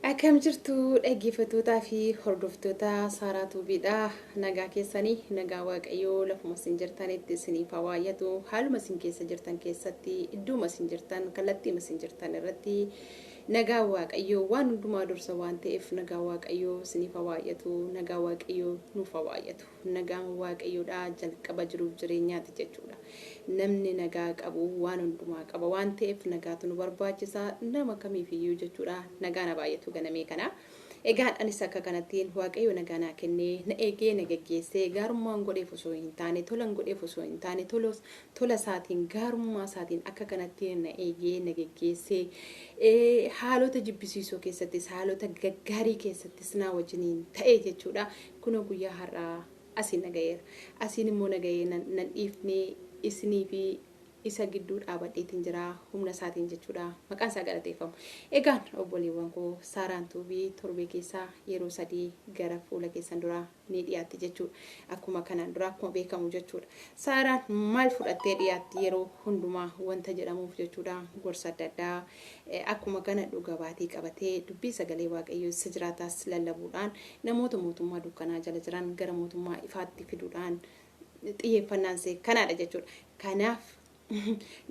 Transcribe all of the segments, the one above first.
Akkam jirtu dhaggeeffattoota fi hordoftoota Saaraa Tuubiidha. Nagaa keessanii nagaa Waaqayyoo lafuma isin jirtanitti isiniif haa baay'atu. Haaluma isin keessa jirtan keessatti iddooma isin jirtan kallattiima isin jirtan irratti nagaa Waaqayyoo waan hundumaa dursa waan ta'eef nagaa Waaqayyoo isiniif haa baay'atu. Nagaa Waaqayyoo nuuf haa baay'atu. Nagaan Waaqayyoodha jalqaba jiruuf jireenyaati jechuudha. Namni nagaa qabu waan hundumaa qaba waan ta'eef nagaatu nu barbaachisa nama kamiifiyyuu jechuudha. Nagaan haa baay'atu ganamee kana. Egaan anis akka kanattiin Waaqayyo nagaa naa kennee na eegee na geggeessee gaarummaan godheef osoo hin taane tolan godheef osoo hin taane tola isaatiin gaarummaa isaatiin akka kanattiin na eegee na geggeessee haalota jibbisiisoo keessattis haalota gaggaarii keessattis na wajjiniin ta'e jechuudha. Kun guyyaa har'aa asiin nagayeera. Asiin immoo nagayee nan dhiifnee isinii fi isa gidduu dhaabadheetiin jira humna isaatiin jechuudha. Maqaan isaa galateeffamu. Egaan obboleewwan koo Saaraan Tuubii torbee keessaa yeroo 3 gara fuula keessan dura ni dhiyaatti jechuudha. Akkuma kanaan dura akkuma beekamu jechuudha. Saaraan maal fudhattee dhiyaatti yeroo hundumaa wanta jedhamuuf jechuudha. Gorsa adda addaa akkuma kana dhuga baatii qabatee dubbii sagalee Waaqayyoo isa jiraataas lallabuudhaan namoota mootummaa dukkanaa jala jiran gara mootummaa ifaatti fiduudhaan xiyyeeffannaan see kanaadha jechuudha. Kanaaf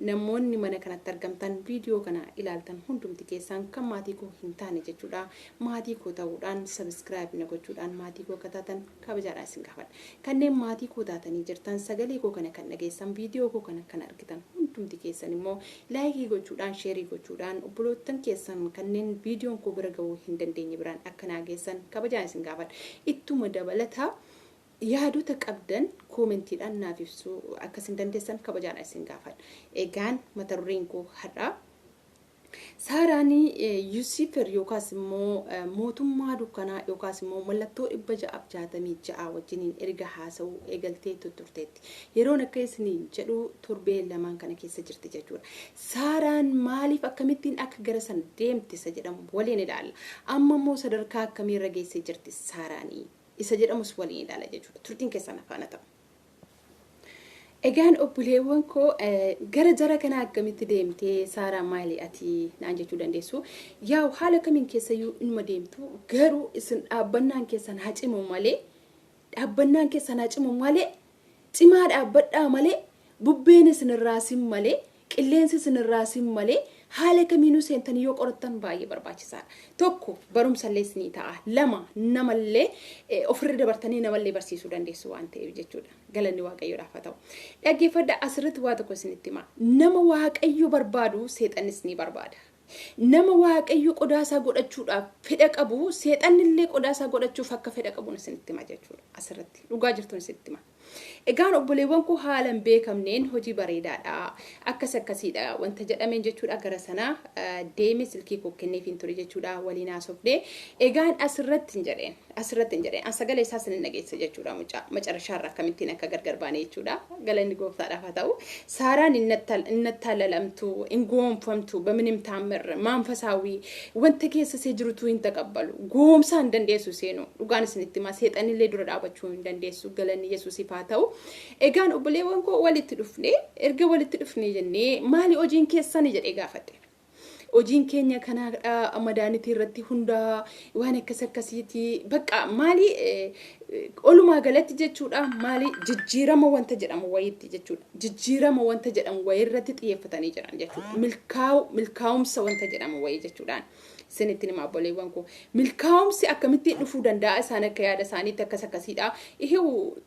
namoonni mana kanatti argamtan viidiyoo kana ilaaltan hundumti keessan kan maatii koo hin taane jechuudha. Maatii koo ta'uudhaan subscribe na gochuudhaan maatii koo kataatan kabajaadhaan isin gaafadha. Kanneen maatii koo taatanii jirtan sagalee koo kana kan dhageessan viidiyoo koo kana kan argitan hundumti keessan immoo laayikii gochuudhaan sheerii gochuudhaan obbolootan keessan kanneen viidiyoon koo bira ga'uu hin dandeenye biraan akka naageessan kabajaan isin gaafadha. Ittuma dabalataa yaadota qabdan koomentiidhaan naaf ibsuu akkasin dandeessan kabajaan isin gaafadha. Egaan mata dureen koo har'a Saaraan Yuusifer yookaas immoo mootummaa dukkanaa yookaas immoo mallattoo 666 wajjiniin erga haasa'uu eegaltee turteetti. Yeroon akka isiniin jedhu torbee lamaan kana keessa jirti jechuudha. Saaraan maaliif akkamittiin akka gara san deemte isa jedhamu waliin ilaalla. Amma immoo sadarkaa akkamiirra geessee jirti Saaraanii? Isa jedhamus waliin ilaala jechuudha. Turtiin keessan afaana ta'u. Egaan obboleewwan koo gara jara kana akkamitti deemtee Saaraa maali ati naan jechuu dandeessu? Yaa haala kamiin keessayyuu inuma deemtu garuu isin dhaabbannaan keessan haa cimu malee dhaabbannaan keessan haa cimu malee cimaa dhaabbadhaa malee bubbeen isin irraasin malee qilleensi isin irraasin malee haala kamiinuu seentanii yoo qorattan baay'ee barbaachisaadha. Tokko barumsallee isinii ta'a. 2 namallee ofirra dabartanii namallee barsiisuu dandeessu waan ta'eef jechuudha. Galanni Waaqayyoodhaaf haa ta'u. Dhaggeeffadhaa asirratti waa tokko isinitti hima. Nama Waaqayyo barbaadu seexannis ni barbaada. Nama Waaqayyo qodaasaa godhachuudhaaf fedha qabu seexannillee qodaasaa godhachuuf akka fedha qabuun isinitti hima jechuudha. Asirratti dhugaa jirtuun isinitti hima. Egaan obboleewwan koo haalan beekamneen hojii bareedaadha. Akkasiidha wanta jedhameen jechuudha gara sanaa deemee silkii koo kenneefiin ture jechuudha waliin haasofnee. Egaan asirratti hin jedheen. An sagalee isaa sin dhageessa jechuudha macarashaarraa akkamittiin akka gargar baane jechuudha. Galanni Gooftaadhaaf haa ta'u. Saaraan innattaallalamtu, ingoomfamtu, bamnim taamir, maanfasaawii wanta keessa see jirutu hin taqabbalu. Goomsaa hin dandeessu seenu. Dhugaan isinitti hima seexanillee dura dhaabachuu hin dandeessu. Galanni Yesuusiif haa ta'u. Egaan obboleewwan koo walitti dhufne erga walitti dhufne jennee maali hojiin keessan jedhee gaafadhe. Hojiin keenya kana madaanitii irratti hundaa waan akkasiiti bakka maali olumaa galatti jechuudha maali jijjiirama wanta jedhamu wayiitti jechuudha. Jijjiirama wanta jedhamu wayii irratti xiyyeeffatanii jiran jechuudha. Milkaa'umsa wanta jedhamu wayii jechuudhaan. Isinitti hima obboleewwan koo milkaa'umsi akkamittiin dhufuu danda'a isaan akka yaada isaaniitti akkasiidha. Ihuu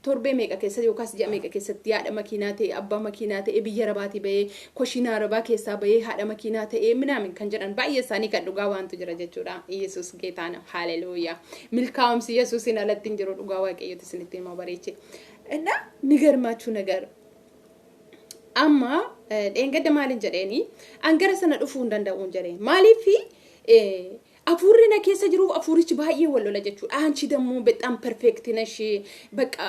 torbee meeqa keessatti yookaas ji'a meeqa keessatti haadha makiinaa ta'e abbaa makiinaa ta'e biyya rabaatii bahee koshinaa rabaa keessaa bahee haadha makiinaa ta'e minaamin kan jedhan baay'ee isaanii kan dhugaa waantu jira jechuudha. Yesuus geetaana haleluuyaa. Milkaa'umsi Yesuusin alatti hin jiru dhugaa Waaqayyooti isinitti hima bareeche. Inna ni garmaachuu nagar. Amma dheengadda maaliin jedheeni angara sana dhufuu hin danda'uun jedheen. Maaliifi afuurri na keessa jiruuf afuurichi baay'ee wal lola jechuudha. Anchi dammoo bexaan perfeekti nashee bakka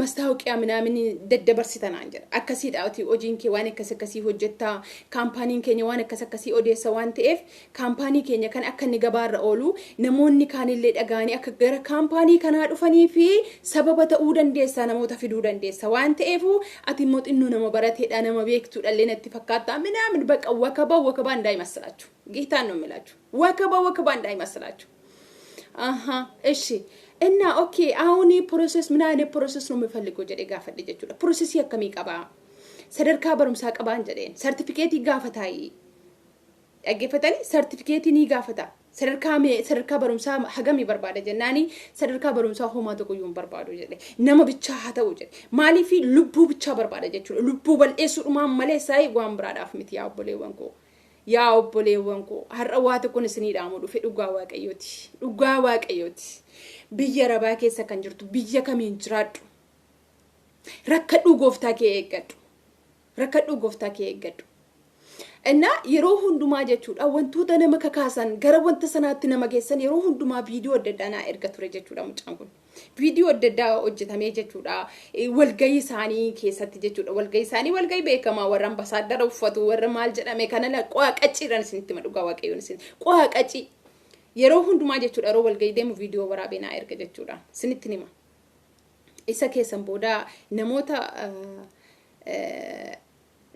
mastaawoqiyaa minaamin daddabarsitanaan jedha. Akkasiidha hojiin kee waan akkasii hojjettaa kaampaaniin keenya waan akkasii odeessa waan ta'eef kaampaanii keenya kan akka inni gabaarra oolu namoonni kaanillee dhagaanii akka gara kaampaanii kanaa dhufanii fi sababa ta'uu dandeessa namoota fiduu dandeessa waan ta'eef ati immoo xinnoo nama barateedha nama beektuudha illee natti fakkaata minaamin bakka wakabaan daa'ima siraachu. Giitaan no milachu. Wakaba አንድ አይመስላችሁ አሃ እሺ እና ኦኬ አሁን ፕሮሰስ ምን አይነት ፕሮሰስ ነው የምፈልገው ጀዴ ጋፈደ ጀቹዳ ፕሮሰስ የከሚ ቀባ ሰደርካ በሩምሳ ቀባን ጀዴን ሰርቲፊኬት ይጋፈታይ ያገፈተኒ ሰርቲፊኬት ኒ ጋፈታ ሰደርካ በሩምሳ ሀገም ይበርባደ ጀናኒ ሰደርካ በሩምሳ ሆማቶ ቆዩን በርባዶ ጀዴ ነማ ብቻ ሀተው ጀዴ ማሊፊ ልቡ ብቻ በርባደ ጀቹዳ ልቡ በልኤሱ ማመለ ሳይ ዋምብራዳፍ ምት ያቦሌ ወንኮ ያው ቦሌወንኮ har'awaate kun isiniidhaamu dhufe dhugaa waaqayyooti biyya rabaa keessa kan jirtu biyya kamiin jiraadhu rakkadhu gooftaa kee eeggadhu እና yeroo hundumaa jechuudha wantoota nama kakaasan gara wanta sanaatti nama geessan yeroo hundumaa viidiyoo adda addaa erga ture jechuudha mucaan kun viidiyoo adda addaa hojjetamee jechuudha walgayii isaanii keessatti jechuudha walgayii beekamaa warra ambasaaddara uffatu warra maal jedhame kana qo'a qaciiran isinitti madhugaa waaqayyoon isin qo'a qaci yeroo hundumaa jechuudha yeroo walgayii deemu viidiyoo waraabinaa erga jechuudha isinitti nima isa keessan booda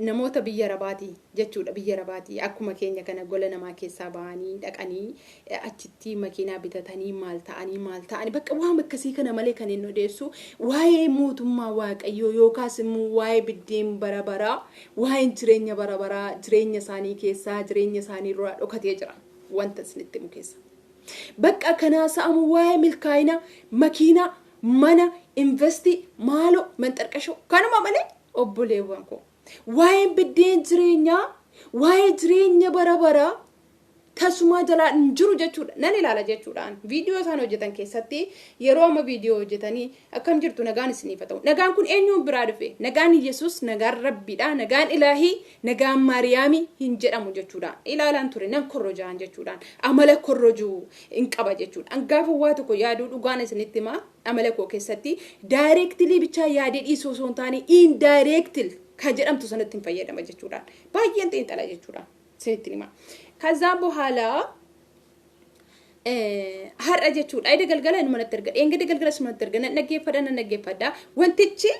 namoota biyya rabaati jechuudha biyya rabaati akkuma keenya kana gola namaa keessaa baanii dhaqanii achitti makiinaa bitatanii maal ta'anii bakka waan akkasii kana malee kan inni odeessu waa'ee mootummaa waaqayyoo yookaas immoo waa'ee biddeen bara waa'ee jireenya bara jireenya isaanii keessaa jireenya isaanii irraa dhokatee jira wanta isinitti mukeessa bakka kana sa'amu waa'ee milkaa'ina makiinaa mana investi maalo manxarqashoo kanuma malee obboleewwan koo waa'ee biddeen jireenya bara tasuma jala jiru jechuudha nan ilaala jechuudhaan viidiyoo isaan hojjetan keessatti yeroo amma viidiyoo hojjetanii akkam jirtu nagaan isiniif ta'u nagaan kun eenyuun biraa dhufe nagaan Yesuus nagaan Rabbiidha nagaan Ilaahii nagaan Maariyaamii hin jedhamu jechuudha ilaalaan ture nan korrojaan jechuudhaan amala korrojuu in qaba jechuudha angaafa waa tokko yaaduu dhugaan isinitti ma amala koo keessatti directly bicha yaadee dhiisoo soon taane indirectly kan jedhamtu sanatti hin fayyadama jechuudhaan baay'een xiinxala jechuudha isinitti nima kaza bohala har'a jechuudha ayda galgala inni manatti erga engede galgala manatti erga naggeeffadha wantichi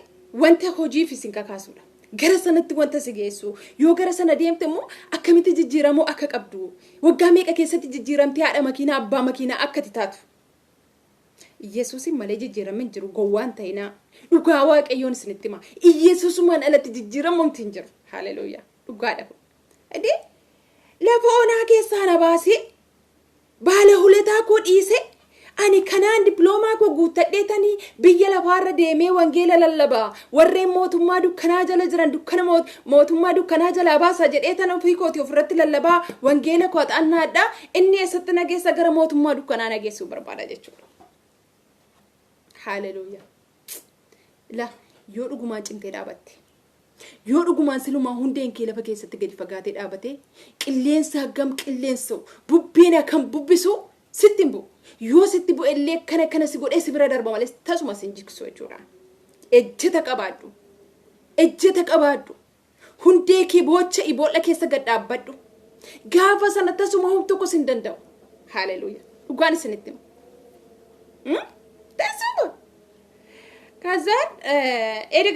wanta hojii fisin kakaasuudha gara sanatti wanta sigeessu yoo gara sana deemte immoo akkamitti jijjiiramoo akka qabdu waggaa meeqa keessatti jijjiiramtee haadha makiinaa abbaa makiinaa akka taatu Yesuusin malee jijjiiramin jiru gowwaan ta'ina dhugaa waaqayyoon isinitti hima Yesuusumaan alatti jijjiiramuun tin jiru haleluuyaa dhugaadha adi lafoonaa keessaa na baasee baala huletaa koo dhiise ani kanaan diploomaa koo guuttadheetanii biyya lafaarra deemee wangeela lallabaa warreen mootummaa dukkanaa jala jiran dukkana mootummaa dukkanaa jala baasaa jedheetan ofii kooti ofirratti lallabaa wangeela koo xannaadha inni eessatti nageessa gara mootummaa dukkanaa nageessuu barbaada jechuudha haleluuyaa la yoo dhugumaan cimtee dhaabatte yoo dhugumaan silumaa hundeen kee lafa keessatti gadi fagaatee dhaabate qilleensa hagam qilleensu bubbeen akkam bubbisu sittin bu yoo sitti bu illee kana si godhee si bira darba malee tasuma sin jiksu jechuudha ejjeta qabaadhu hundee kee boocha iboolla keessa gad dhaabbadhu gaafa sana tasuma hum tokko sin danda'u haleluuyaa dhugaan isinitti tasuma kazan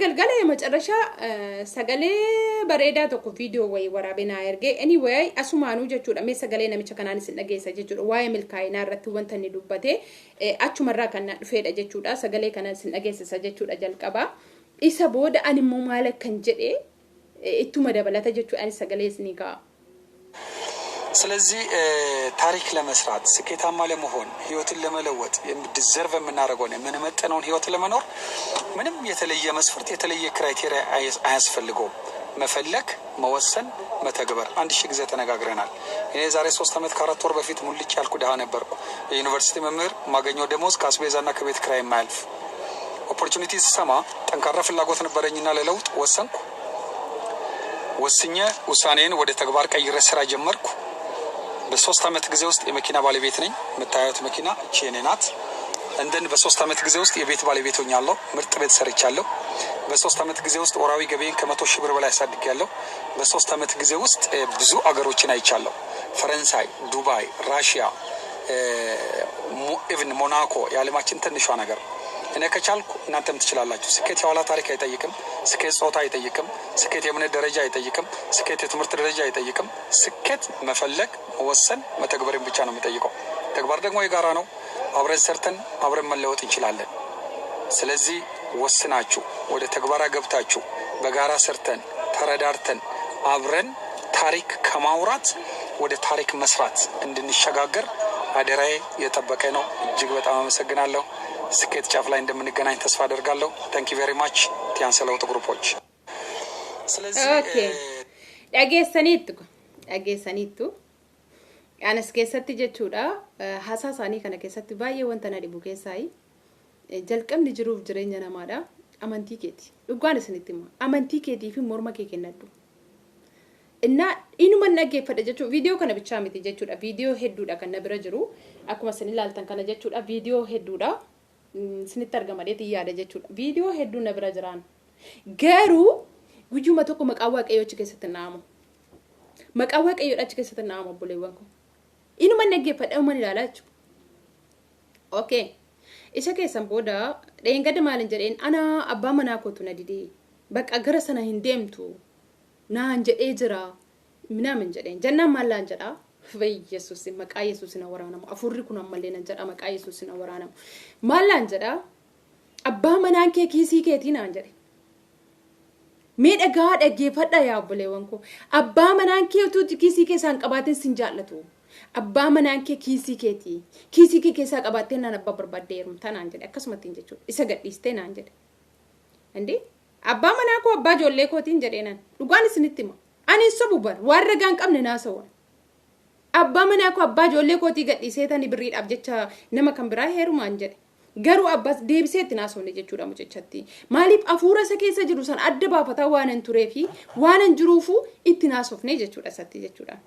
galgala የመጨረሻ ሰገሌ በሬዳ ተኮ ቪዲዮ ወይ ወራቤና ያርጌ anyway asumaanu jechuudha me sagalee namicha kanaanis dhageessa jechuudha waa'ee milkaa'ina irratti wanta inni dubbate achumarraa kan dhufeedha jechuudha sagalee kanaanis dhageessa jechuudha jalqaba isa booda animmoo maal kan jedhe ittuma dabalata jechuudha ani sagalee isni kaa ስለዚህ ታሪክ ለመስራት ስኬታማ ለመሆን ህይወትን ለመለወጥ የምትዘርበ የምናረጋው ነው ምን መጠነውን ህይወት ለመኖር ምንም የተለየ መስፈርት የተለየ ክራይቴሪያ አያስፈልገው መፈለክ መወሰን መተግበር አንድ ሺህ ጊዜ ተነጋግረናል እኔ ዛሬ 3 አመት ከ4 ወር በፊት ሙልጭ ያልኩ ደሃ ነበርኩ የዩኒቨርሲቲ መምህር ማገኘው ደሞዝ ካስቤዛና ከቤት ክራይ ማልፍ ኦፖርቹኒቲ ሲሰማ ጠንካራ ፍላጎት ነበረኝና ለለውጥ ወሰንኩ ወስኜ ውሳኔን ወደ ተግባር ቀይሬ ስራ ጀመርኩ በ3 አመት ጊዜ ውስጥ የመኪና ባለቤት ነኝ መታየት መኪና ቼኔ ናት እንደን በ3 አመት ጊዜ ውስጥ የቤት ባለቤት ሆኛለሁ ምርጥ ቤት ሰርቻለሁ በ3 አመት ጊዜ ውስጥ ወራዊ ገበያን ከ100 ሺህ ብር በላይ አሳድጌያለሁ በ3 አመት ጊዜ ውስጥ ብዙ አገሮችን አይቻለሁ ፈረንሳይ ዱባይ ራሺያ ኢቭን ሞናኮ የዓለማችን ትንሿ ነገር እኔ ከቻልኩ እናንተም ትችላላችሁ ስኬት የኋላ ታሪክ አይጠይቅም ስኬት ጾታ አይጠይቅም ስኬት የምን ደረጃ አይጠይቅም ስኬት የትምህርት ደረጃ አይጠይቅም ስኬት መፈለግ መወሰን መተግበርን ብቻ ነው የሚጠይቀው ተግባር ደግሞ የጋራ ነው። አብረን ሰርተን አብረን መለወጥ እንችላለን። ስለዚህ ወስናችሁ ወደ ተግባራ ገብታችሁ በጋራ ሰርተን ተረዳርተን አብረን ታሪክ ከማውራት ወደ ታሪክ መስራት እንድንሸጋገር አደራዬ የጠበቀ ነው። እጅግ በጣም አመሰግናለሁ። ስኬት ጫፍ ላይ እንደምንገናኝ ተስፋ አደርጋለሁ። ታንክ ዩ ቬሪ ማች ቲያንሰለውት ግሩፖች። ስለዚህ dhageessaniittu anas keessatti jechuudha haasaa isaanii kana keessatti baay'ee wanta na dhibu keessaayi jalqabni jiruuf jireenya namaadha amantii keeti dhugaan isinitti hima amantii keetii fi morma kee kennadhu inna inuma dhaggeeffadha jechuudha viidiyoo kana bichaa miti jechuudha viidiyoo hedduudha kan na bira jiru akkuma isin ilaaltan kana jechuudha viidiyoo hedduudha isinitti argamadeeti yaada jechuudha viidiyoo hedduu na bira jiraan garuu guyyuma tokko maqaa waaqayyoo achi keessatti naamu maqaa waaqayyoo achi keessatti naamu obboleewwan ko inuma dhaggeeffadha uman ilaalaa jechuudha okay isa keessan booda dheengada maalin jedheen ana abbaa manaa kootu na didee bakka gara sana hin deemtu naan jedhee jira minaamin jedheen jannaan maallaan jedha fay yesuus maqaa yesuus na waraanamu afurri kun ammallee nan jedha maqaa yesuus na waraanamu maallaan jedha abbaa manaan kee kiisii keetii naan jedhe Miidhagaa dhaggeeffadha yaa obboleewwan ko abbaa manaan kee utuu kiisii keessaan qabaateen sin jaallatu abbaa manaan kee kiisii kee keessaa qabaateen naan abbaa barbaadde heerumtaa naan jedhe akkasumatti jechuudha isa gadhiistee naan jedhe andi abbaa manaa koo abbaa ijoollee kootiin jedhee naan dhugaan isinitti hima ani sobu bar waan ragaan qabne naasawa abbaa manaa koo abbaa ijoollee kootii gadhiisee tani birriidhaaf jecha nama kan biraa heerumaan jedhe garuu abbas deebiseetti naasofne jechuudha mucichatti maaliif afuura isa keessa jiru san adda baafataa waan hin tureefi waan hin jiruufu itti naasofne jechuudha satti jechuudha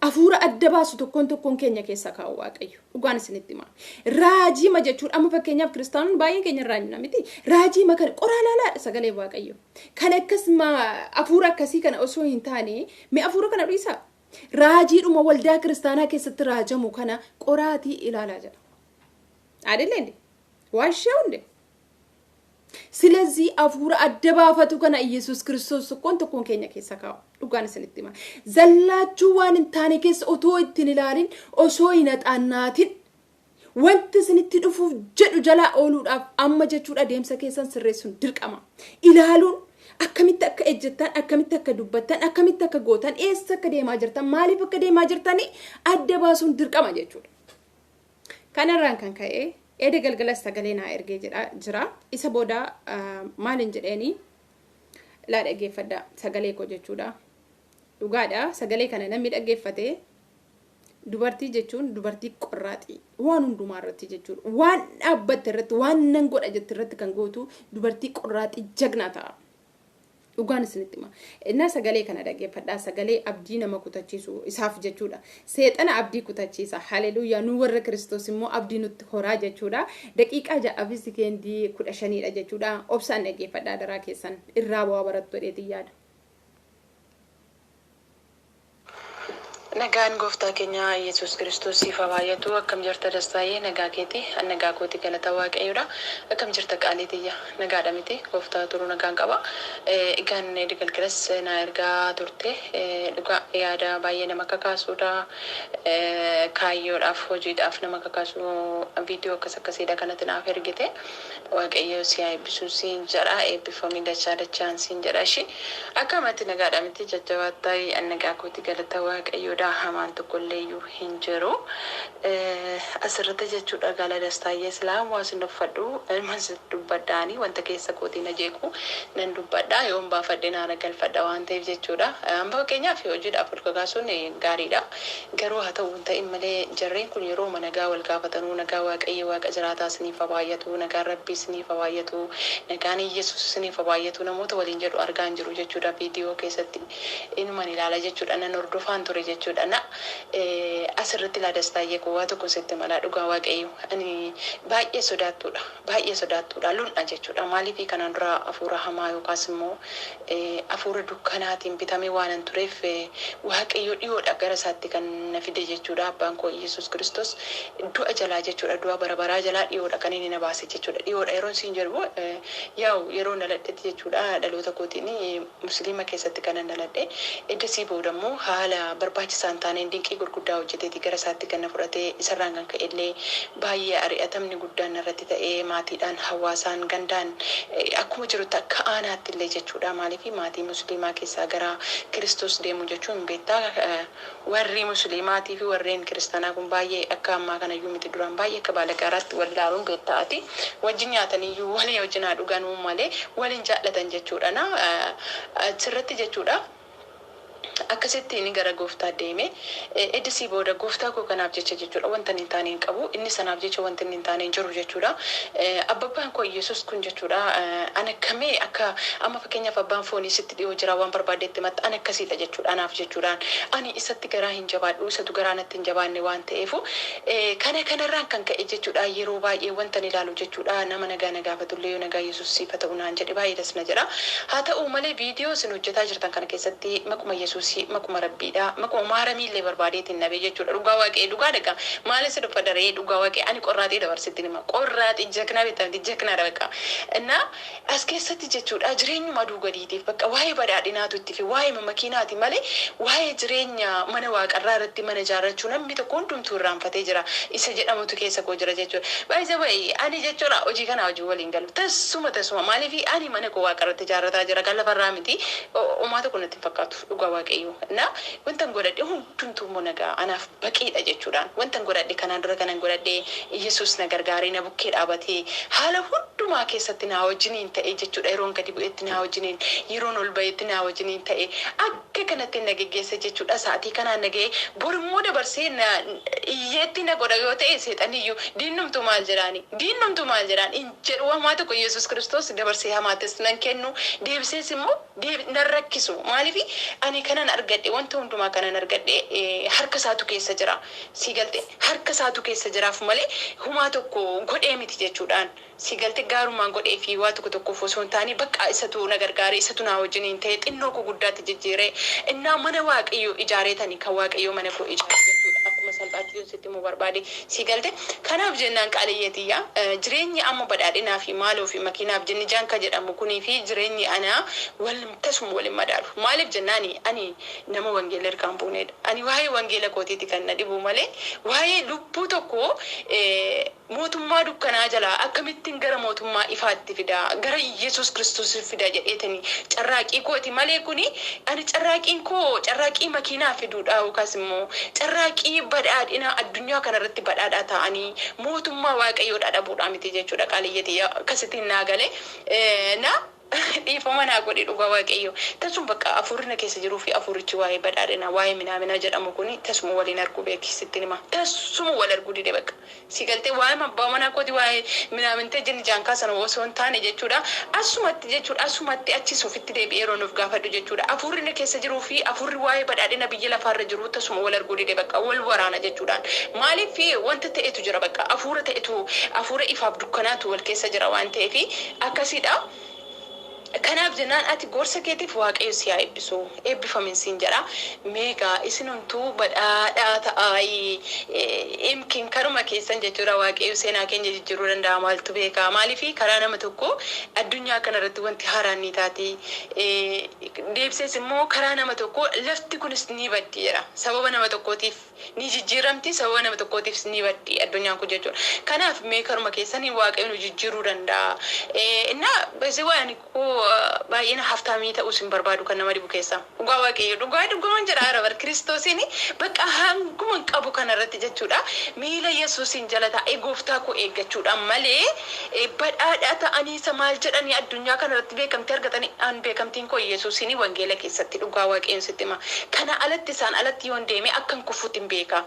afuura adda baasu tokkoon keenya keessa kaa'u waaqayyo dhugaan isinitti hima raajii ma jechuudha amma fakkeenyaaf kiristaanonni baay'een keenya raajina miti raajii ma kana qoraalaalaa sagalee waaqayyo kan akkasuma afuura akkasii kana osoo hin taane mee afuura kana dhiisa raajiidhuma waldaa kiristaanaa keessatti raajamu kana qoraatii ilaalaa jedha adilende waashawunde ስለዚህ አፉራ አደባፈቱ ከና ኢየሱስ ክርስቶስ ኮንቶኮን ከኛ ከሰካው ዱጋን ስንትማ ዘላችሁ ዋን እንታኔ ከስ ኦቶ እትንላልን ኦሶ ይነጣናትን ወንት ስንት ድፉ ጀዱ ጀላ ኦሉዳፍ አመጀቹዳ ደምሰ ከሰን ስሬሱን ድርቀማ ኢላሉን akkamitti akka ejjettan akkamitti akka dubbattan akkamitti akka gootan eessa akka deemaa jirtan maaliif akka deemaa jirtani adda baasuun dirqama jechuudha kanarraan kan ka'e ede galgala sagalee naa ergee jira isa booda maalin jedheeni la dhaggeeffadha sagalee ko jechuudha dhugaadha sagalee kana namni dhaggeeffate dubartii jechuun dubartii qorraaxii waan hundumaa irratti jechuudha waan dhaabbatte irratti waan nan godha jette irratti kan gootu dubartii qorraaxii jagnaa ta'a dhugaan isinitti hima inna sagalee kana dhaggeeffadha sagalee abdii nama kutachiisu isaaf jechuudha seexana abdii kutachiisa haleluuyaa nu warra Kiristoos immoo abdii nutti horaa jechuudha daqiiqaa 6 sekendii 15 dha jechuudha obsaan dhaggeeffadha daraa keessan irraa bu'aa barattu dheetii yaada Nagaan gooftaa keenya Yesuus Kiristoos sifa baay'atu akkam jirta dastaayee nagaa keeti nagaa kooti galata waaqayyoodha akkam jirta qaaliitiyya nagaadha miti gooftaa turu nagaan qaba egaan digalgalas na ergaa turte dhugaa yaada baay'ee nama kakaasuudha kaayyoodhaaf hojiidhaaf nama kakaasu viidiyoo akkasiidha kanatti naaf ergite waaqayyo si eebbisu siin jedha eebbifamii dachaan siin jedha shi akkamatti nagaadha miti jajjabaattaa nagaa kooti galata waaqayyoodha hamaan tokkolleeyyuu hin jiru asirratti jechuudha gala dastaayee islaam waasin uffadhu ilmas dubbadhaani wanta keessa kootiin ajeeku nan dubbadha yoon baafadhe naara galfadha waan ta'eef jechuudha amma fakkeenyaaf hojiidhaaf ol kakaasuun gaariidha garuu haa ta'u ta'in malee jarreen kun yeroo nagaa wal gaafatanuu nagaa waaqayyo waaqa jiraataa isiniif baay'atu nagaa rabbii isiniif baay'atu nagaan Yesuus isiniif baay'atu namoota waliin jedhu argaa hin jiru jechuudha viidiyoo keessatti inuman ilaala jechuudha nan hordofaan ture jechuudha na asirratti la dastaayee ko waa tokko sitti mala dhugaa waaqayyo ani baay'ee sodaattuudha lul'a jechuudha maaliif kanaan dura afuura hamaa yookaas immoo afuura dukkanaatiin bitamee waan hin tureef waaqayyo dhiyoodha gara isaatti kan na fide jechuudha abbaan koo Yesuus Kiristoos du'a jalaa jechuudha du'a barabaraa jalaa dhiyoodha kan inni na baase jechuudha dhiyoodha yeroon siin jedhu yeroo naladhetti jechuudha dhaloota kootiin musliima keessatti kan naladhe eddasii boodammoo haala barbaachisaa isaan taaneen dinqii gurguddaa hojjeteeti gara isaatti kan fudhatee isarraan kan ka'ellee baay'ee ari'atamni guddaan irratti ta'ee maatiidhaan hawaasaan gandaan akkuma jirutti akka aanaatti illee jechuudha. Maaliif maatii musliimaa keessaa gara Kiristoos deemu jechuun beektaa warri musliimaatii fi warreen kiristaanaa kun baay'ee akka ammaa kana iyyuu miti duraan baay'ee akka baala gaaraatti wal ilaaluun beektaati. Wajjin nyaataniyyuu walii wajjin dhugan malee waliin jaallatan jechuudha. Asirratti jechuudha. Akkasitti inni gara gooftaa deeme eddisii booda gooftaa koo kanaaf jecha jechuudha wanta hin taane hin qabu inni sanaaf jecha wanta hin taane hin jiru jechuudha. Abbabbaan koo Yesuus kun jechuudha ana kamee akka amma fakkeenyaaf abbaan foonii sitti dhiyoo jira waan barbaadetti matta ana akkasiidha jechuudha anaaf jechuudhaan ani isatti garaa hin jabaadhu isatu garaa natti hin jabaanne waan ta'eefu kanarraan kan ka'e jechuudha yeroo baay'ee wanta ni ilaalu jechuudha nama nagaa nagaafatullee yoo nagaa Yesuus siifa ta'u naan jedhe baay'ee dasna jira. Haa ta'u malee viidiyoo isin hojjetaa jirtan kana keessatti maquma Yesuus makuma rabbiidha makuma maaramillee barbaadeetiin nabee jechuudha dhugaa waaqee dhugaa daga maalis dhufa daree dhugaa waaqee ani qorraatee dabarsitti nima qorraatee jaknaa beektamti jaknaa dabaqa እና as keessatti jechuudha jireenyuma aduu gadiitiif bakka waa'ee badhaadhinaatu itti fi waa'ee makiinaati malee waa'ee jireenya mana waaqarraa irratti mana ijaarrachuu namni tokko hundumtuu irraanfatee jira isa jedhamutu keessa koo jira jechuudha. Baay'ee baay'ee ani jechuudha hojii kana hojii waliin galu tasuma maaliif ani mana koo waaqarratti ijaarrataa jira kan lafarraa miti uumaa tokko natti fakkaatu dhugaa waaqayyo. Na wantan godhadhe hundumtuu immoo nagaa anaaf baqiidha jechuudhaan wantan godhadhe kanaan dura kanan godhadhe Yesuus na gargaaree na bukkee dhaabatee haala hundumaa keessatti na wajjiniin ta'e jechuudha yeroon gadi bu'etti na wajjiniin yeroon ol ba'etti na wajjiniin ta'e akka kanatti na geggeessa jechuudha sa'aatii kanaan nagee bormoo dabarsee na iyyeetti na godha yoo ta'e seexaniyyuu diinnumtu maal jedhaan in jedhu hamaa tokko Yesuus Kiristoos dabarsee hamaatis nan kennu deebisees immoo nan rakkisu maaliif ani kanan argadhe wanta hundumaa kanan argadhe harka isaatu keessa jira si galte harka isaatu keessa jiraaf malee humaa tokko godhee miti jechuudhaan si galte gaarummaan godhee fi waa tokko osoo hin taane bakka isatu na gargaare isatu na wajjiniin ta'e xinnoo koo guddaatti jijjiiree innaa mana waaqayyoo ijaareetanii kan waaqayyoo mana koo ijaare jechuudha akkuma salphaatti yoo sitti immoo barbaade si galte kanaaf jennaan qaaliyyatiyyaa jireenyi amma badhaadhinaa fi maaloo fi makiinaaf jenni jaanka jedhamu kunii fi jireenyi anaa tasuma waliin madaalu maaliif jennaani ani nama wangeela ergaan buuneedha. Ani waa'ee wangeela kootiiti kan na dhibu malee waa'ee lubbuu tokko mootummaa dukkanaa jalaa akkamittiin gara mootummaa ifaatti fida gara Yesuus Kiristoos fida jedheetanii carraaqii kooti malee kuni ani carraaqiin koo carraaqii makiinaa fiduudha yookaas immoo carraaqii badhaadhina addunyaa kanarratti badhaadhaa ta'anii mootummaa waaqayyoodhaa dhabuudhaa miti jechuudha qaaliyyati akkasittiin naa galee na dhiifama naa godhe dhugaa waaqayyo tasuma bakka afurrina keessa jiruu fi afurichi waa'ee badhaadhina waa'ee minaamina jedhamu kuni tasuma waliin arguu beeksisitti nima tasuma wal arguu dide bakka si galtee waa'ee abbaa manaa kooti waa'ee minaamintee jenni jaankaa sana osoo hin taane jechuudha asumatti achis ofitti deebi'ee yeroo nuuf gaafadhu jechuudha afurrina keessa jiruu fi afurri waa'ee badhaadhina biyya lafaarra jiru tasuma wal arguu dide bakka wal waraana jechuudhaan maaliif wanta ta'etu jira bakka afuura ifaaf dukkanaatu wal keessa jira waan ta'eef akkasiidha. Kanaaf jennaan ati gorsa keetiif waaqayyo si haa eebbisu eebbifamin siin jedha meegaa isinumtuu badhaadhaa ta'aa imkin karuma keessan jechuudha waaqayyo seenaa keenya jijjiiruu danda'a maaltu beekaa maaliif karaa nama tokko addunyaa kanarratti wanti haaraan ni taati deebsees immoo karaa nama tokko lafti kunis ni baddi jedha sababa nama tokkootiif ni jijjiiramti sababa nama tokkootiif ni baddi addunyaan kun jechuudha kanaaf mee karuma keessanii waaqayyo nu jijjiiruu danda'a innaa basi waan koo baay'ina haftaamii ta'uu sin barbaadu kan nama dhibu keessa dhugaa waaqayyo dhugaan jedha arabar Kiristoosiin bakka hanguma qabu kanarratti jechuudha miila Yesuusiin jala taa'ee gooftaa koo eeggachuudha malee badhaadhaa ta'anii isa maal jedhanii addunyaa kanarratti beekamtii argatanii an beekamtiin koo Yesuusiin wangeela keessatti dhugaa waaqayyoon sitti hima kana alatti isaan alatti yoon deeme akkan kufuutti hin beeka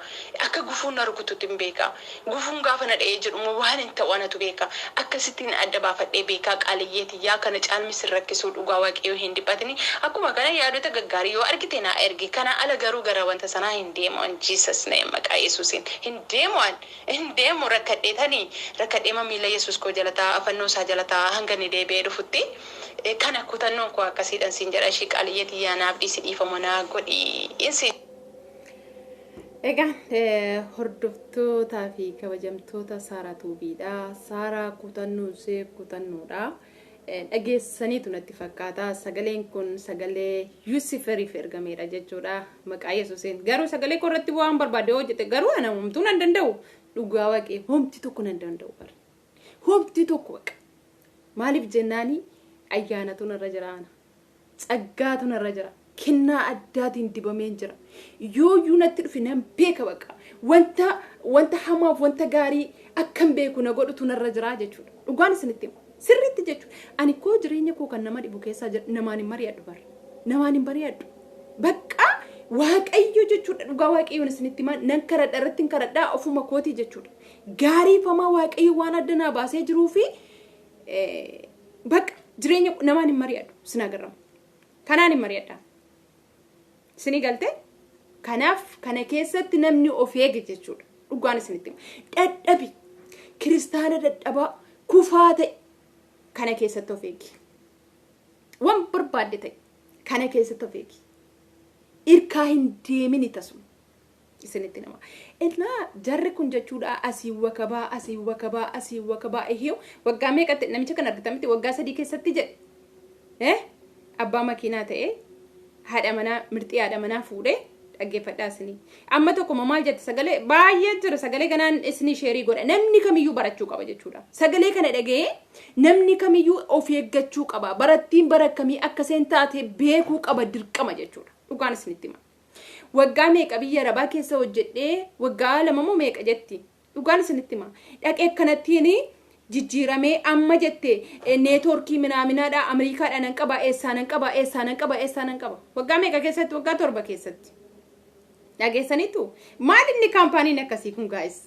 akka gufuun na rukututti hin beeka gufuun gaafa na dha'ee jedhu waan hin ta'u anatu beeka akkasittiin adda baafadhee beekaa qaaliyyeetiyyaa kana caalmis rakkisuu dhugaa waaqayyoo hin dhiphatini akkuma kana yaadota gaggaarii yoo argite naa ergi kana ala garuu gara wanta sanaa hin deemu Jesus na maqaa Yesuusiin hin deemu rakkadhee miila Yesuus koo jalataa afannoo isaa jalataa hanga ni deebi'ee dhufutti kana kutannoon koo akkasiidhaan siin jedha ishee qaaliyyeetiyyaa naaf dhiisi dhiifama naa godhi insi. Egaan hordoftootaa fi kabajamtoota Saaraa Tuubiidha. Saaraa kutannoodha. dhageessaniitu natti fakkaata sagaleen kun sagalee Yuusiferiif ergameedha jechuudha maqaa Yesuusiin garuu sagalee korratti waan barbaade hojjete garuu ana homtuu nan danda'u dhugaa waaqee homti tokko nan danda'u bar homti tokko waqa maaliif jennaani ayyaanatu narra jiraana tsaggaatu narra jira kennaa addaatiin dibameen jira yoo natti dhufe nan beeka waqa wanta hamaaf wanta gaarii akkam beeku na godhutu narra jira jechuudha dhugaan isinitti sirriitti jechuudha ani koo jireenya koo kan nama dhibu keessaa namaan hin mari'adhu bar namaan hin mari'adhu bakka waaqayyo jechuudha dhugaa waaqayyoon isinitti nan karadha irratti hin karadhaa ofuma kootii jechuudha gaariifamaa waaqayyo waan adda naa baasee jiruu fi bakka jireenya namaan hin mari'adhu sin agarramu kanaan hin mari'adhaa sinii galtee kanaaf kana keessatti namni of eege jechuudha dhugaan isinitti dadhabi kiristaana dadhabaa kufaa ta'e kana keessatti of eegi waan barbaadde ta'e kana keessatti of eegi irkaa hin deemini tasuma isinitti nama innaa jarri kun jechuudha asii wakabaa ehiyo waggaa meeqatti namicha kan argitamitti waggaa 3 keessatti jedhe abbaa makiinaa ta'e haadha manaa mirxii haadha manaa fuudhee dhaggeeffadhaa isinii amma tokko maal jette sagalee baay'ee jira sagalee kanaan isinii sheerii godha namni kamiyyuu barachuu qaba jechuudha sagalee kana dhagee namni kamiyyuu of eeggachuu qaba barattiin barakkamii akka seen taate beekuu qaba dirqama jechuudha dhugaan isinitti hima waggaa meeqa biyya arabaa keessa hojjedhee waggaa 2 moo meeqa jetti dhugaan isinitti hima dhaqee kanattiin jijjiiramee amma jette neetworkii minaaminaadha Ameerikaadha nan qaba eessaanan qaba waggaa meeqa keessatti waggaa 7 keessatti dhageessaniitu maal inni kaampaaniin akkasii kun gaa'is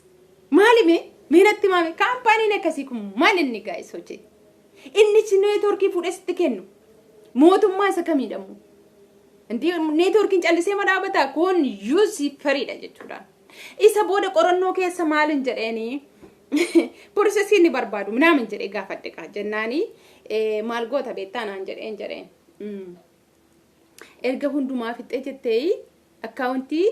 maalime meenatti maame kaampaaniin akkasii kun maal inni gaa'is hojjete inni si neetworkii fuudhee sitti kennu mootummaa isa kamiidhamu inti neetworkiin callisee madaabataa kun Yuusiferiidha jechuudha isa booda qorannoo keessa maalin jedheeni Prosesiin ni barbaadu minaamin jedhee gaafadhe qaa jennaanii maal goota beektaanaan jedheen erga hundumaa fixee jettee akkaawuntii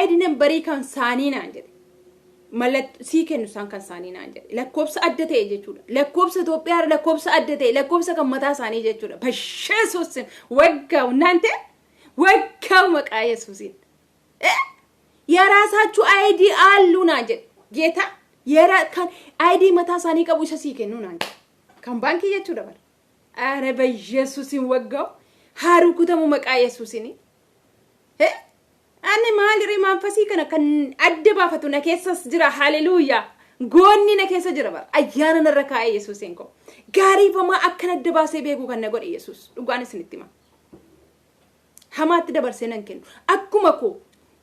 ID nambarii kan saanii naan jedhe sii kennu isaan kan saanii naan jedhe lakkoobsa adda ta'e jechuudha lakkoobsa Itoophiyaa lakkoobsa adda ta'e lakkoobsa kan mataa isaanii jechuudha basheesuusin waggaa'u naante waggaa'u maqaa Yesuusiin የራሳችሁ ID አሉ ናጀ ጌታ የራካን ID መታ ሳኒ ቀቡ ሰሲ ከኑ ናጀ ካን ባንክ የቹ ደበር አረ በኢየሱስን ወጋው ሃሩ ኩተሙ መቃ ኢየሱስኒ አኔ ማልሪ ማንፈሲ ከነ ከን አደባፈቱ ነከሰስ ጅራ ሃሌሉያ ጎኒ ነከሰ ጅራ በር አያና ነረካ ኢየሱስን ኮ ጋሪ በማ አከነ ደባሴ ቤጉ ከነ ጎድ ኢየሱስ ዱጋንስ ንቲማ ሐማት ደበርሰነን ከኑ አኩመኮ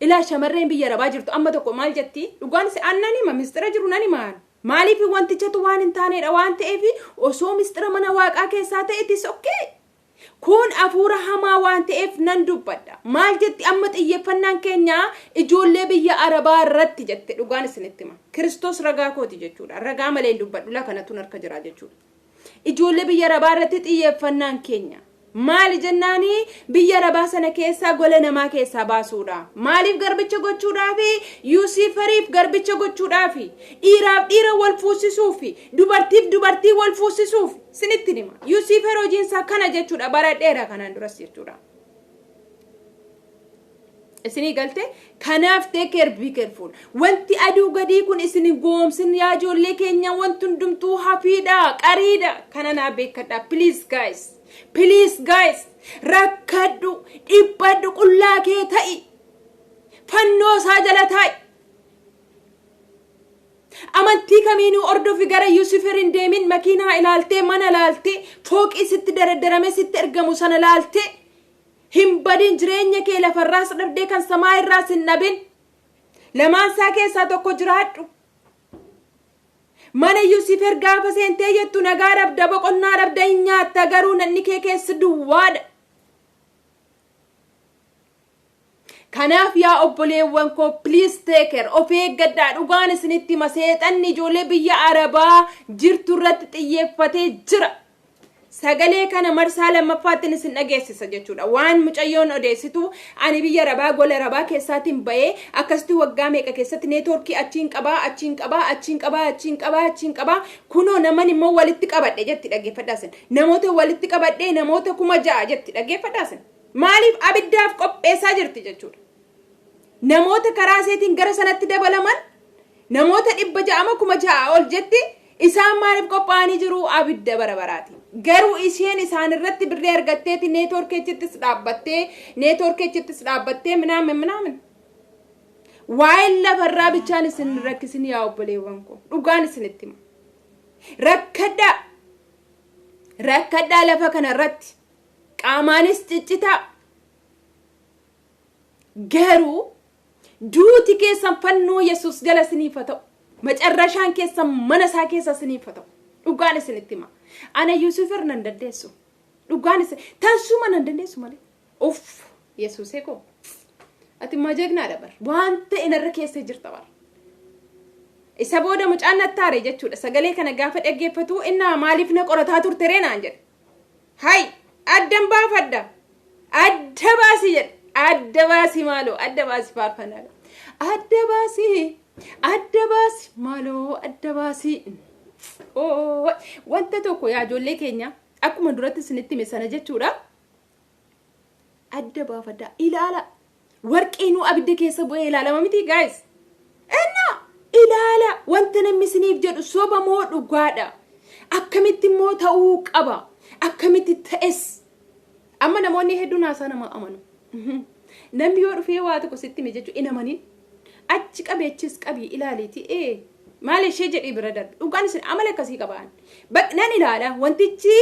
إلى شمرين بيجرا باجرت أما تقول مال جتي لقان سأنني ما مسترجر وناني مان مالي في وانت جتوان انتاني روان تأفي وسو مستر من واق أكيد ساته إتيس أوكي كون أفورها ما وانت إف نندو بدا مال جتي أما تيجي فنان كينيا إجول بيجي أربع رت جتي لقان سنتما كريستوس رجع كوتي جتولا رجع ملين دبّد ولا كنا تنر كجرا جتولا إجول بيجي أربع رت تيجي فنان كينيا maal jennaani biyya rabaasana keessa golana ma keessa baasuudha maaliif garbicha gochuudhaafi Yuusiferiif garbicha gochuudhaafi dhiira wal fuusisuufi dubartii wal fuusisuufi sinitti nima Yuusifer hojiinsa kana jechuudha bara dheeraa kanaan duras jechuudha isini galte kanaaf take care be careful wanti aduu gadii kun isini goomsin yaa ijoollee keenya wanti hundumtuu hafiidha qariidha kana naa beekadha please guys rakkadhu dhibbadhu qullaa kee ta'i fannoo isaa jala ta'i amantii kamiinuu ordofi gara Yuusiferin deemin makiinaa ilaaltee mana ilaaltee fooqii sitti dardarame sitti ergamu sana ilaaltee himbadin jireenya kee lafarraas dhabdee kan samaa irraas hin dhabin lamaansaa keessaa tokko jiraadhu mana Yuusifer gaafa seentee jettu nagaa dhabda boqonnaa dhabda hin nyaatta garuu nanni kee keessa duwwaadha kanaaf yaa obboleewwan koo please take care of eeggadhaa dhugaan isinitti maseexanni ijoollee biyya arabaa jirtu irratti xiyyeeffatee jira sagalee kana marsaa lammaffaattiin isin dhageessisa jechuudha. Waan mucayyoon odeessitu ani biyya rabaa gola rabaa keessaatiin bahee akkasitti waggaa meeqa keessatti neetworkii achiin qabaa kunoo naman immoo walitti qabadhe jetti dhaggeeffadhaasin. Namoota walitti qabadhee namoota 6,000 jetti dhaggeeffadhaasin. Maaliif abiddaaf qopheessaa jirti jechuudha. Namoota karaa seetiin gara sanatti dabalaman namoota 600,000 ol jetti. Isaan maaliif qophaa'anii jiru abidda barabaraati. Garuu isheen isaan irratti birrii argatteeti neetworkichittis dhaabbattee minaamin. Waa'ee lafarraa bichaan isin rakkisin yaa obboleewwan koo. Dhugaan isinitti hima. Rakkadhaa lafa kanarratti. Qaamaanis ciccitaa. Garuu duuti keessan fannoo Yesuus jala isiniif haa ta'u. Macarrashaan keessa mana isaa keessa isiniif haa ta'u. Dhugaan isinitti hima. Ana Yuusuf nan dandeessu. Dhugaan isin tansuma nan dandeessu malee. Yesuusee koo. Ati majegnaadha bar. Wanta inarra keessa jirta bar. Isa booda mucaan nattaare jechuudha. Sagalee kana gaafa dhaggeeffatu innaa maaliif na qorataa turte ree naan jedhe. Hay addan baafadda. Adda baasii jedhe. Adda baasii maaloo adda baasii faarfannaa. Adda baasii maaloo adda baasii. Wanta tokko yaa ijoollee keenya akkuma duratti isinitti hime sana jechuudha. Adda baafadda ilaala. Warqeenuu abidda keessa bu'ee ilaalama miti guys. Ilaala wanta namni isiniif jedhu soba moo dhugaadha. Akkamitti immoo ta'uu qaba. Akkamitti ta'es. Amma namoonni hedduun haasaa nama amanu. Namni yoo dhufee waa tokko sitti hime jechuudha in amanin. Achi qabeechis qabii ilaaleeti maal ishee jedhii bira darbe. Dhugaan isin amala akkasii qabaan. Nan ilaala wantichi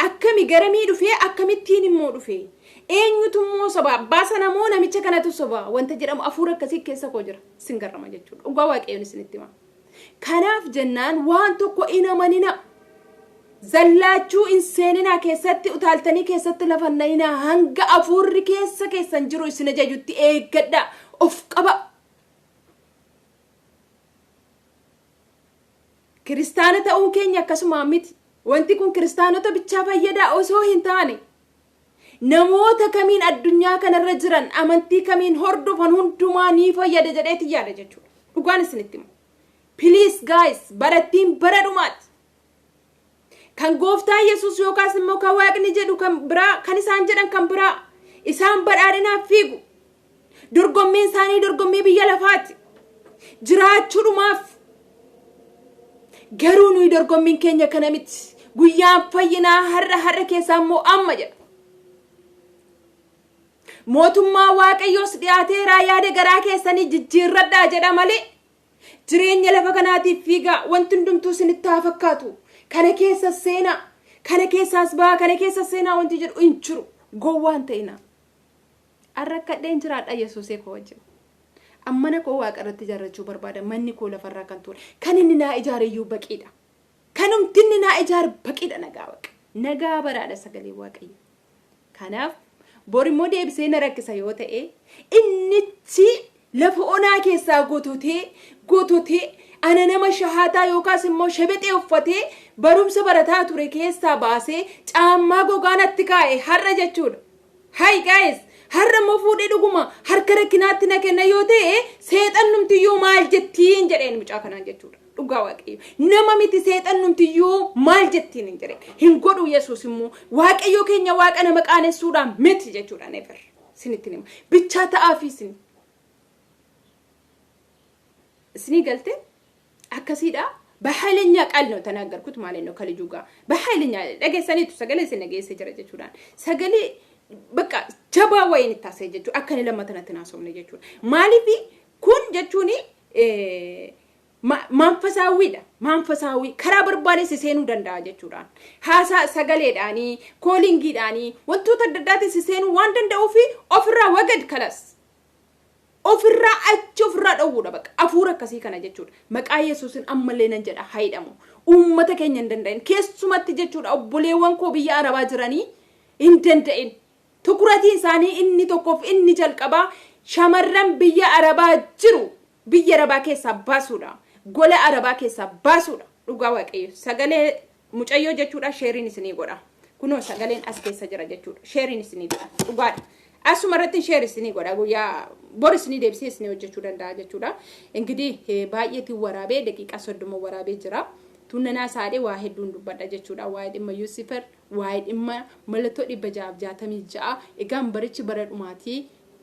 akkami garamii dhufee akkamittiin immoo dhufee. Eenyutu immoo soba baasa namoo namicha kanatu soba wanta jedhamu afuura akkasii keessa koo jira sin garrama jechuudha. Dhugaa waaqayyoon isinitti hima. Kanaaf jennaan waan tokko in amanina. Zallaachuu in seeninaa keessatti utaaltanii keessatti lafannayinaa hanga afuurri keessan jiru isin ajajutti eeggadha of qaba. Kiristaana ta'uu keenya akkasuma miti. Wanti kun kiristaanota bichaa fayyadaa osoo hin taane. Namoota kamiin addunyaa kanarra jiran amantii kamiin hordofan hundumaa ni fayyada jedheeti yaada jechuudha. Dhugaan isinitti hima. Please guys barattiin bara dhumaati. Kan gooftaa Yesuus yookaas immoo kan waaqni jedhu kan biraa kan isaan jedhan kan biraa isaan badhaadhinaaf fiigu. Dorgommiin isaanii dorgommii biyya lafaati. Jiraachuudhumaaf. Garuu nuyi dorgommiin keenya kana miti. Guyyaan fayyinaa har'a keessaa immoo amma jedha. Mootummaa waaqayyoos dhiyaateeraa yaada garaa keessanii jijjiirradhaa jedha malee jireenya lafa kanaatiif fiigaa wanti hundumtuu isinitti haa fakkaatu. Kana keessa seenaa, kana keessaas ba'aa, kana keessa seenaa wanti jedhu hin jiru. Gowwaan ta'ina. Arrakkadheen jiraadha Yesuusee koo wajjin. Ammana koo waaqa irratti ijaarrachuu barbaada. Manni koo lafarraa kan ture. Kan inni naa ijaare iyyuu baqiidha. Kanumti inni naa ijaare baqiidha nagaa waaqa. Nagaa baraadha sagalee waaqayyo. Kanaaf bor immoo deebisee na rakkisa yoo ta'e innichi lafa onaa keessaa goototee ana nama shahaataa yookaas immoo shebexee uffatee barumsa barataa ture keessaa baasee caammaa gogaanatti kaa'e har'a jechuudha. Hi guys har'a immoo fuudhee dhuguma harka rakkinaatti na kenna yoo ta'e seexannumtiyyuu maal jettiin jedheen mucaa kanaan jechuudha. Dhugaa waaqayyo nama miti seexannumtiyyuu maal jettiin hin jedhe hin godhu Yesuus immoo waaqayyo keenya waaqa nama qaanessuudhaan miti jechuudha never sinitti nima bichaa ta'aafi isinii galte akkasiidha በኃይለኛ ቃል ነው ተናገርኩት ማለት ነው ከልጁ ጋር በኃይለኛ ደገሰኒቱ ሰገሌ ሲነገሰ ጀረ ጀቹዳን ሰገሌ በቃ ጀባ ወይን ታሰጀቹ አከነ ለማተናተና ሰው ነው ጀቹ ማሊፊ ኩን ጀቹኒ ማንፈሳዊ ከራ በርባኔ ሲሴኑ ደንዳ ጀቹዳን ሃሳ ሰገሌዳኒ ኮሊንጊዳኒ ወንቱ ተደዳቲ ሲሴኑ ዋን ደንዳው ፊ ኦፍራ ወገድ ከላስ ofirra dhawuudha bakka afuura akkasii kana jechuudha maqaa Yesuusin ammallee nan jedha haydhamu uummata keenya hin danda'in keessumatti jechuudha obboleewwan koo biyya arabaa jiranii hin danda'in tukuratiin isaanii inni tokkoof inni jalqabaa shamarran biyya arabaa jiru biyya arabaa keessaa baasuudha gola arabaa keessaa baasuudha dhugaa waaqayyo sagalee mucayyoo jechuudha sheeriin isinii godha kunoo sagaleen as keessa jira jechuudha sheeriin isinii godha dhugaadha asuma irratti sheer isinii godha guyyaa bor isinii deebisee isinii hojjechuu danda'a jechuudha ingidihi baay'eetiin waraabee daqiiqaa 30 waraabee jira tunnanaa saadhee waa hedduun dubbadha jechuudha waa'ee dhimma Yuusifer waa'ee dhimma mallattoo 666 egaan barichi bara dhumaatii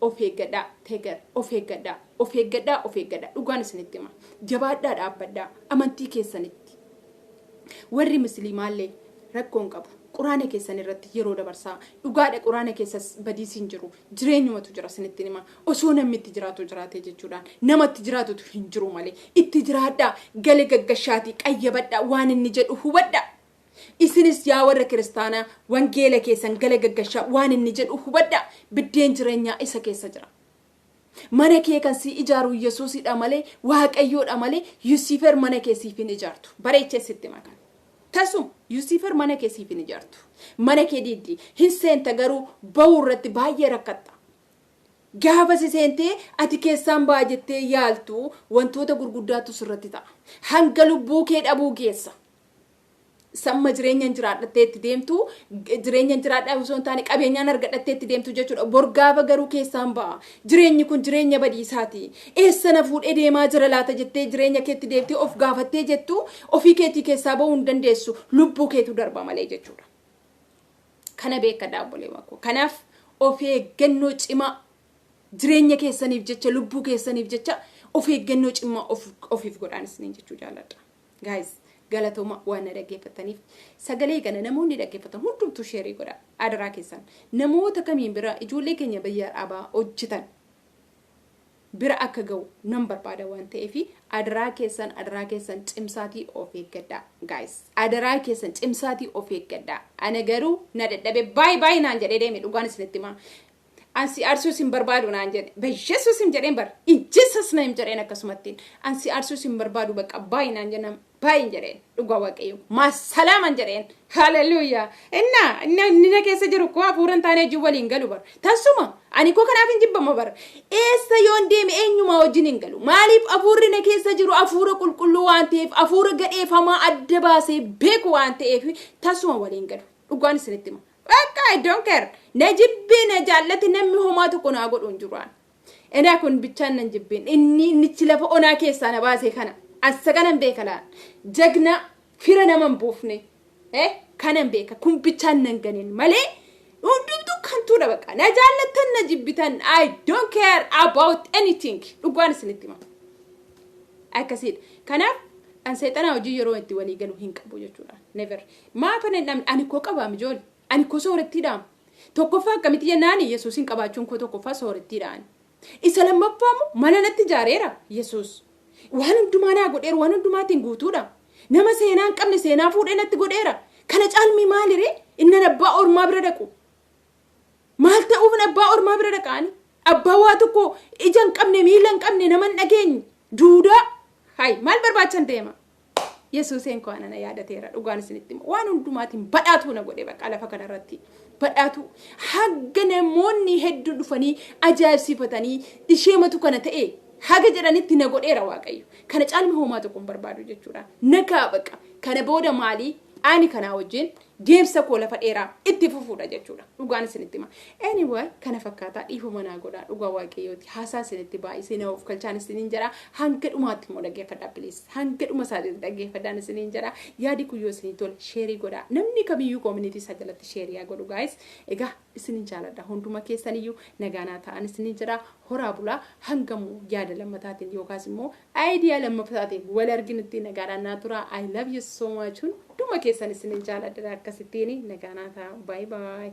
of eeggadhaa teegar of eeggadhaa dhugaan isinitti hima jabaadhaa dhaabbadhaa amantii keessanitti warri musliimaallee rakkoon qabu quraana keessan irratti yeroo dabarsaa dhugaadha quraana keessas badiisiin jiru jireenyumatu jira isinitti hima osoo namni itti jiraatu jiraate jechuudhaan namatti jiraatutu hin jiru malee itti jiraadhaa galee gaggashaatii qayyabadhaa waan inni jedhu hubadhaa isinis yaa warra kiristaanaa wangeela keessan galee gaggashaa waan inni jedhu hubadhaa biddeen jireenyaa isa keessa jira mana kee kan si ijaaru Yesuusidha malee Waaqayyoodha malee Yuusifer mana keessiif hin ijaartu bareechee sitti makan tasum Yuusifer mana keessiif hin ijaartu mana kee diiddi hin seenta garuu ba'uu irratti baay'ee rakkatta gaafa si seentee ati keessaan baa jettee yaaltu wantoota gurguddaatu sirratti ta'a hanga lubbuu kee dhabuu geessa samma jireenyaan jiraadhattee itti deemtu jireenyaan jiraadhaa osoo hin taane qabeenyaan argadhattee itti deemtu jechuudha borgaafa garuu keessaan ba'a jireenyi kun jireenya badiisaati eessa na fuudhee deemaa jira laata jettee jireenya keetti deemtee of gaafattee jettu ofii keetii keessaa ba'uu hin dandeessu lubbuu keetu darba malee jechuudha kana beeka dhaabbolee makoo kanaaf of eeggannoo cimaa jireenya keessaniif jecha lubbuu keessaniif jecha of eeggannoo cimaa ofiif godhaan isiniin jechuu jaalladha guys galatoma waan dhaggeeffataniif sagalee kana namoonni dhaggeeffatan hundumtuu sheerii godha adaraa keessan namoota kamiin bira ijoollee keenya biyya dhaabaa hojjetan bira akka ga'u nan barbaada waan ta'eef adaraa keessan cimsaatii of eeggadhaa guys adaraa keessan cimsaatii of eeggadhaa ana garuu na dadhabe baay naan jedhee deeme dhugaan isinitti himaa ansi arsuus hin barbaadu naan jedhe bejesuus hin jedheen bar injisas na hin jedheen akkasumatti ansi arsuus hin barbaadu bakka baay naan jennaan baay hin jedheen dhugaa waaqayyo masalaaman jedheen haleluuyaa inni keessa jiru koo hafuuran taanee jiru waliin galu bar tasuma ani koo kanaaf hin jibbama bar eessa yoon deeme eenyumaa wajjin hin galu maaliif hafuurri na keessa jiru hafuura qulqulluu waan ta'eef hafuura gadheeffamaa adda baasee beeku waan ta'eef tasuma waliin galu dhugaan isinitti hima I don't care. Najibin jallati namni homaa tokko naa godhuun jiraan. Ina kun bichaan nan jibbin. Inni chilafa onaa keessaa na baasee kana. Assa kanan beeka laan. Jagna fira naman buufne. Kanan beeka. Kun bichaan nan ganin malee hundumtuu kan tuudha baqa. Na jallatan na jibbitan. I don't care about anything. Dhugaan isinitti hima. Akkasidha. Kanaaf an seexanaa hojii yeroo itti walii galu hin qabu jechuudha. Never. Maafa nan ani koo qabaam ijoollee. Ani koo soorettiidhaan tokkoffaa akkamitti jennaani Yesuusin qabaachuun koo tokkoffaa soorettiidhaan isa lammaffaamu mana natti ijaareera Yesuus waan hundumaa naa godheera waan hundumaatiin guutuudha nama seenaa hin qabne seenaa fuudhee natti godheera kana caalmi maalire inni abbaa ormaa bira dhaqu maal ta'uuf abbaa ormaa bira dhaqaani abbaa waa tokko ija hin qabne miila hin qabne nama hin dhageenye duudaa hay maal barbaachan deema Yesuuseen koo ana yaadateera dhugaan isinitti waan hundumaatiin badhaatu na godhe baqa lafa kanarratti badhaatu hagga namoonni hedduu dhufanii ajaa'ibsiifatanii isheematu kana ta'e haga jedhanitti na godheera waaqayyo kana caalmi homaa tokko hin barbaadu jechuudha nagaa baqa kana booda maali ani kana wajjin deemsa koo lafa dheeraa itti fufuudha jechuudha dhugaan isinitti hima anyway kana fakkaataa dhiifama naa godhaa dhugaa waaqayyooti haasaa isinitti baay'isee na of kalchaan isiniin jira hanga dhumaatti immoo dhaggeeffadhaa please hanga dhuma isaatti dhaggeeffadhaan isiniin jira yaadi kuyyoo isinii tole sheerii godhaa namni kamiyyuu community isaa jalatti sheerii haa godhu guys egaa isiniin jaaladha hunduma keessaniyyuu nagaanaa ta'an isiniin jira horaa bulaa hangamuu yaada lammataatiin yookaas immoo idea lammataatiin wal arginutti nagaadhaan naa tura I love you so much hunduma keessan isiniin jaaladha akkasittiin nagaanaa ta'a bye bye